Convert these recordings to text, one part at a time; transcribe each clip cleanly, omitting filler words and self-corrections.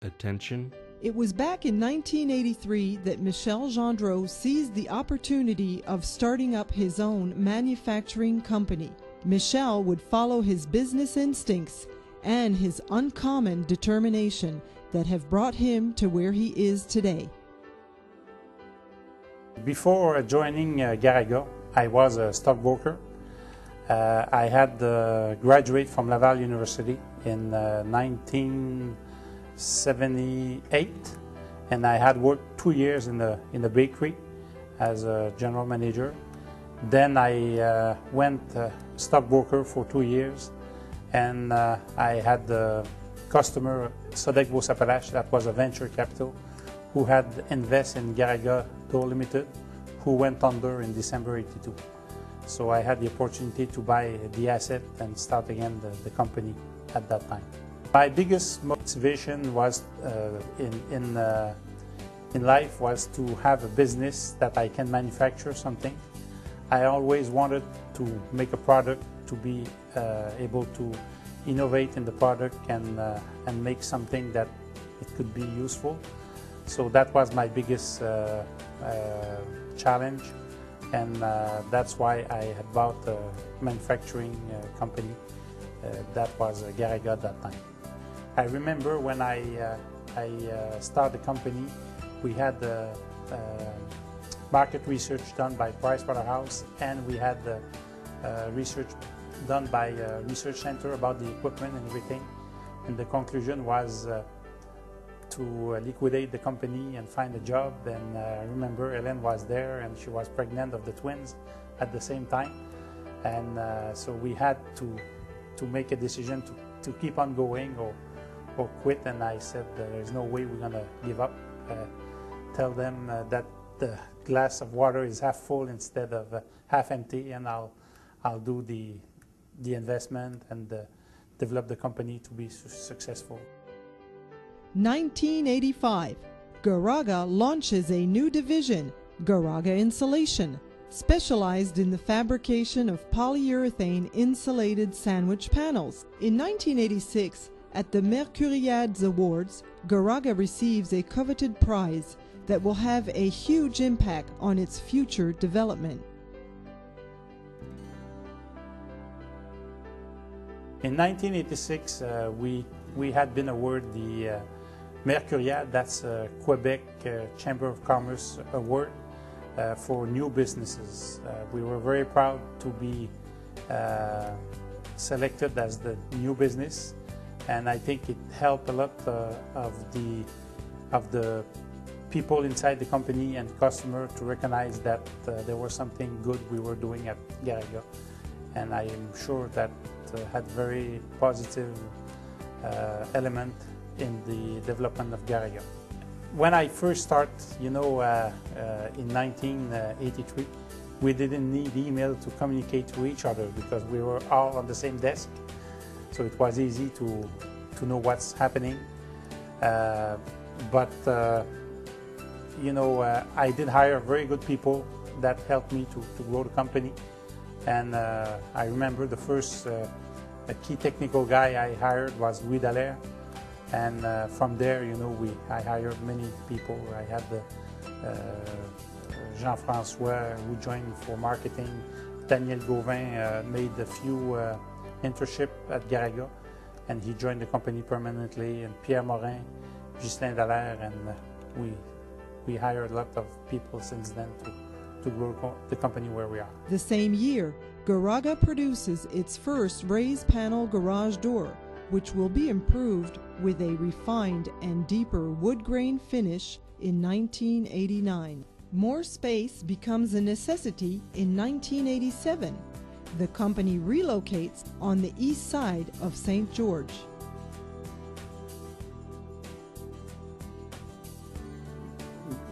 Attention. It was back in 1983 that Michel Gendreau seized the opportunity of starting up his own manufacturing company. Michel would follow his business instincts and his uncommon determination that have brought him to where he is today. Before joining Garaga, I was a stockbroker. I had graduated from Laval University in 1978, and I had worked 2 years in the bakery as a general manager. Then I went stockbroker for 2 years, and I had the customer Sodec-Beauce-Appalaches, that was a venture capital, who had invested in Garaga Door Limited, who went under in December '82. So I had the opportunity to buy the asset and start again the company at that time. My biggest motivation was in life was to have a business that I can manufacture something. I always wanted to make a product, to be able to innovate in the product and make something that it could be useful. So that was my biggest challenge, and that's why I had bought a manufacturing company that was Garaga at that time. I remember when I started the company, we had market research done by Pricewaterhouse, and we had research done by a research center about the equipment and everything. And the conclusion was to liquidate the company and find a job. And I remember Hélène was there, and she was pregnant of the twins at the same time. And so we had to make a decision to keep on going or quit. And I said, there's no way we're going to give up. Tell them that the glass of water is half full instead of half empty, and I'll do the investment and develop the company to be successful. 1985, Garaga launches a new division, Garaga Insulation, specialized in the fabrication of polyurethane insulated sandwich panels. In 1986, at the Mercuriades Awards, Garaga receives a coveted prize that will have a huge impact on its future development. In 1986, we had been awarded the Mercuriades, that's Quebec Chamber of Commerce Award for new businesses. We were very proud to be selected as the new business, and I think it helped a lot of the people inside the company and customer to recognize that there was something good we were doing at Garaga, and I am sure that had very positive element in the development of Garaga. When I first started, in 1983, we didn't need email to communicate to each other because we were all on the same desk, so it was easy to know what's happening. I did hire very good people that helped me to grow the company. And I remember the first key technical guy I hired was Louis Dallaire. And from there, I hired many people. I had Jean-François who joined for marketing. Daniel Gauvin made a few internships at Garaga, and he joined the company permanently. And Pierre Morin, Ghislain Dallaire, and we hired a lot of people since then to grow the company where we are. The same year, Garaga produces its first raised panel garage door, which will be improved with a refined and deeper wood grain finish in 1989. More space becomes a necessity in 1987. The company relocates on the east side of St. George.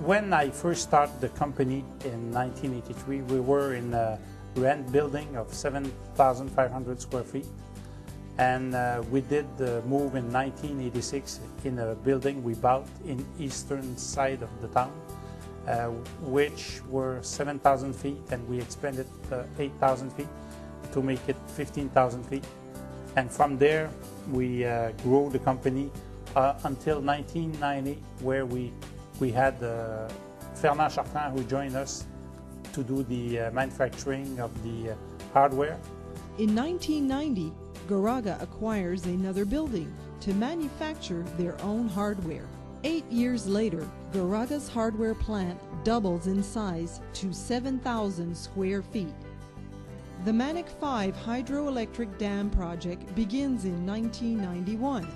When I first started the company in 1983, we were in a rent building of 7,500 square feet. And we did the move in 1986 in a building we bought in eastern side of the town, which were 7,000 feet, and we expanded 8,000 feet to make it 15,000 feet. And from there, we grew the company until 1990, where we had Fernand Chartrand, who joined us to do the manufacturing of the hardware. In 1990, Garaga acquires another building to manufacture their own hardware. 8 years later, Garaga's hardware plant doubles in size to 7,000 square feet. The Manic 5 hydroelectric dam project begins in 1991,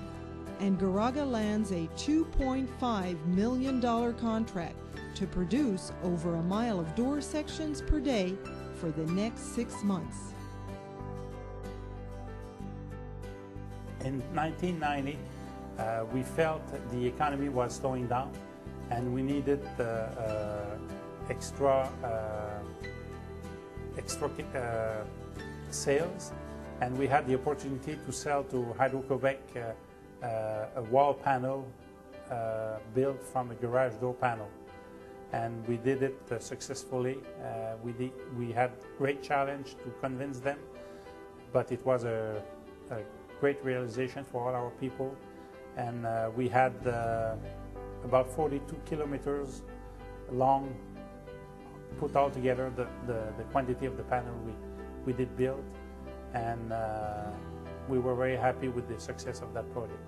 and Garaga lands a $2.5 million contract to produce over a mile of door sections per day for the next 6 months. In 1990, we felt the economy was slowing down, and we needed extra sales, and we had the opportunity to sell to Hydro-Québec a wall panel built from a garage door panel, and we did it successfully. We had great challenge to convince them, but it was a great realization for all our people, and we had about 42 kilometers long put all together the quantity of the panel we did build, and we were very happy with the success of that project.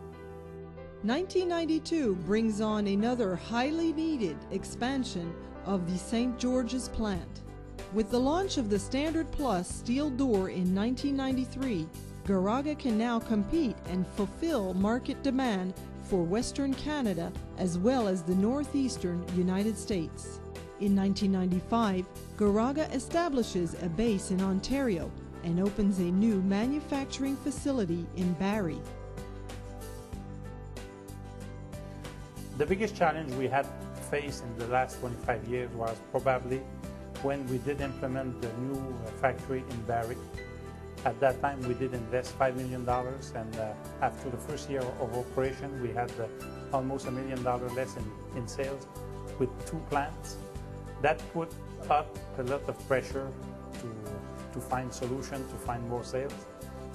1992 brings on another highly needed expansion of the St. George's plant. With the launch of the Standard Plus steel door in 1993, Garaga can now compete and fulfill market demand for Western Canada as well as the northeastern United States. In 1995, Garaga establishes a base in Ontario and opens a new manufacturing facility in Barrie. The biggest challenge we had faced in the last 25 years was probably when we did implement the new factory in Barrie. At that time, we did invest $5 million, and after the first year of operation, we had almost $1 million less in sales with 2 plants. That put up a lot of pressure to find solutions, to find more sales,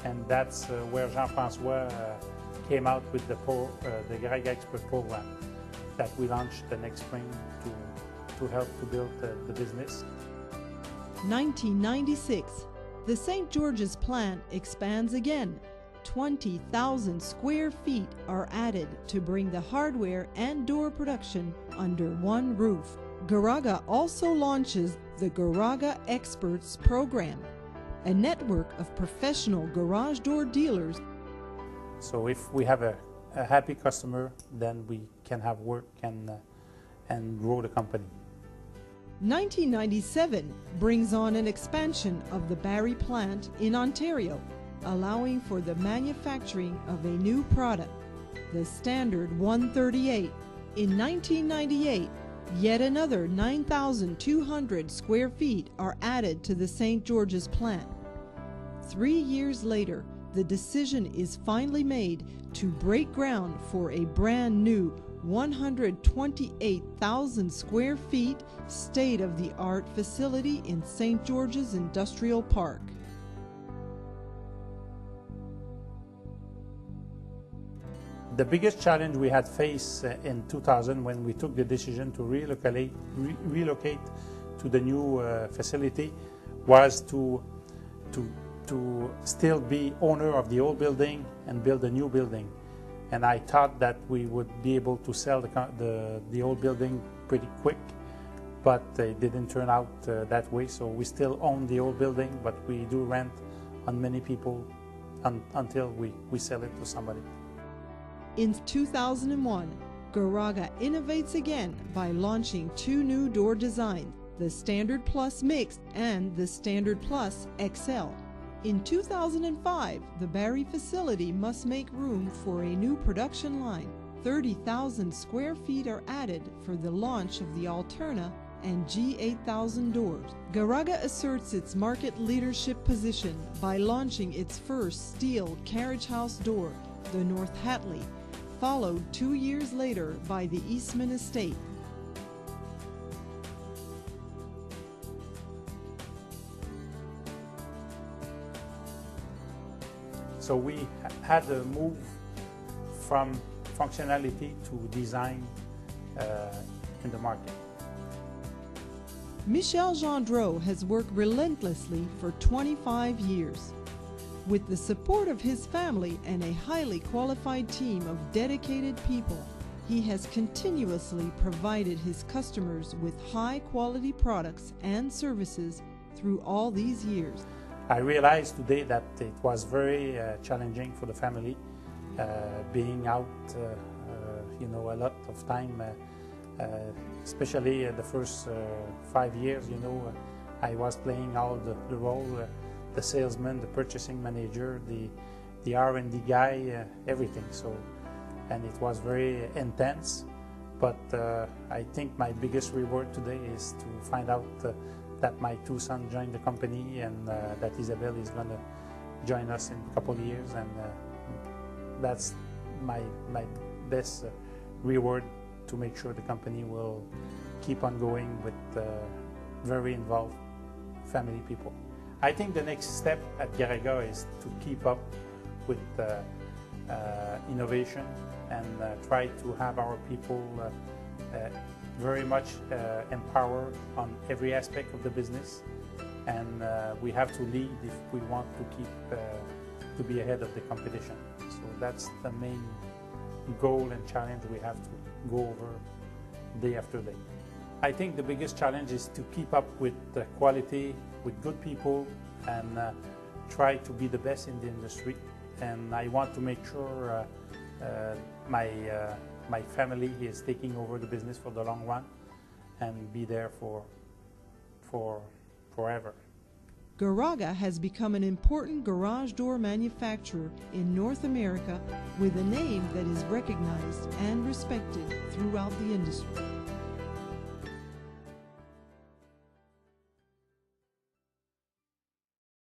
and that's where Jean-François came out with the Garaga Expert program that we launched the next spring to help to build the business. 1996. The St. George's plant expands again. 20,000 square feet are added to bring the hardware and door production under one roof. Garaga also launches the Garaga Experts program, a network of professional garage door dealers. So if we have a happy customer, then we can have work and grow the company. 1997 brings on an expansion of the Barrie plant in Ontario, allowing for the manufacturing of a new product, the Standard 138. In 1998, yet another 9,200 square feet are added to the St. George's plant. 3 years later, the decision is finally made to break ground for a brand new 128,000 square feet state-of-the-art facility in St. George's Industrial Park. The biggest challenge we had faced in 2000 when we took the decision to relocate to the new facility was to still be owner of the old building and build a new building. And I thought that we would be able to sell the old building pretty quick, but it didn't turn out that way. So we still own the old building, but we do rent on many people until we sell it to somebody. In 2001, Garaga innovates again by launching 2 new door designs, the Standard Plus Mixed and the Standard Plus XL. In 2005, the Barrie facility must make room for a new production line. 30,000 square feet are added for the launch of the Alterna and G8000 doors. Garaga asserts its market leadership position by launching its first steel carriage house door, the North Hatley, followed 2 years later by the Eastman Estate. So we had to move from functionality to design in the market. Michel Gendreau has worked relentlessly for 25 years. With the support of his family and a highly qualified team of dedicated people, he has continuously provided his customers with high-quality products and services through all these years. I realized today that it was very challenging for the family, being out, a lot of time, especially the first 5 years. I was playing all the role, the salesman, the purchasing manager, the R&D guy, everything. And it was very intense. But I think my biggest reward today is to find out that my two sons joined the company, and that Isabelle is going to join us in a couple of years, and that's my best reward, to make sure the company will keep on going with very involved family people. I think the next step at Garaga is to keep up with innovation and try to have our people very much empowered on every aspect of the business, and we have to lead if we want to keep to be ahead of the competition. So that's the main goal and challenge we have to go over day after day. I think the biggest challenge is to keep up with the quality, with good people, and try to be the best in the industry. And I want to make sure my family is taking over the business for the long run and be there for forever. Garaga has become an important garage door manufacturer in North America with a name that is recognized and respected throughout the industry.